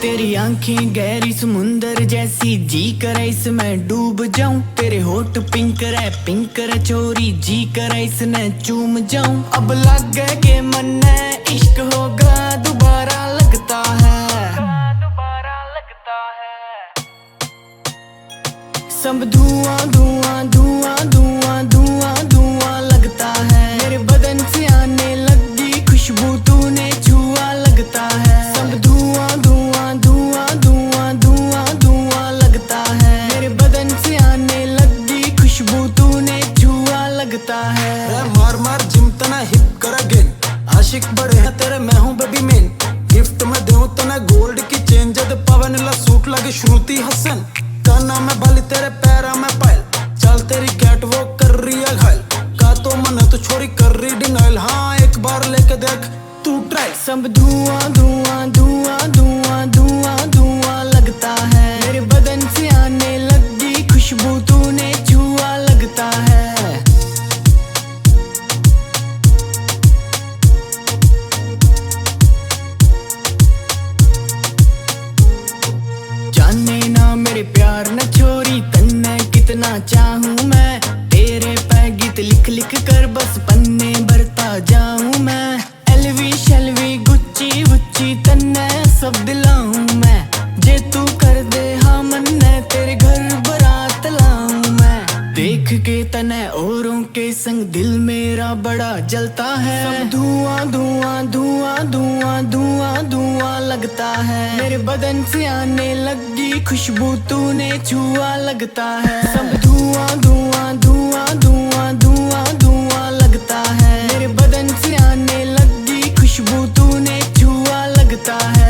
तेरी आंखें गहरी समुंदर जैसी, जी करे इसमें डूब जाऊं। तेरे होठ पिंक रे चोरी, जी करे इसने चूम जाऊं। अब लग गए के मन इश्क होगा दोबारा लगता है, सब धुआं धुआं धुआं धुआं धुआं धुआं लगता है। मेरे बदन से आने लगी खुशबू, तूने छुआ लगता है। सब धुआं धुआं धुआं धुआं धुआं धुआं लगता है। मेरे बदन से आने लगी खुशबू, तूने छुआ लगता है। मार मार जिम तना हिप कर अगेन, आशिक बड़े हैं तेरे मैं हूँ बेबी मेन। गिफ्ट में दूं तना गोल्ड की चेन, जद पवन ला सूट लगे श्रुति हसन। काना में बाली तेरे पैरा में पायल, चल तेरी कैट वॉक कर रही है घायल। का तो मन तो छोरी कर रही डिनाइल, हाँ एक बार लेके देख तू ट्राई। सब धुआं धुआं धुआं धुआं धुआं धुआं लगता है। मेरे बदन से आने लगी खुशबू, तूने छुआ लगता है। जाने ना मेरे प्यार न छोरी, तन्ने कितना चाहूं मैं। तेरे पे गीत लिख लिख कर बस पन्ने भरता जाऊं मैं। एलवी शलवी गुच्ची गुच्ची तन्ने सब दिलाऊं मैं। जे तू कर दे हाँ मन्ने, तेरे घर बारात लाऊं मैं। देख के तन्ने औरों के संग दिल मेरा बड़ा जलता है। सब धुआं धुआं धुआं धुआं धुआं धुआं लगता है। मेरे बदन से आने लगी खुशबू, तूने छुआ लगता है। सब धुआं धुआं धुआं धुआं धुआं धुआं लगता है। मेरे बदन से आने लगी खुशबू, तूने छुआ लगता है।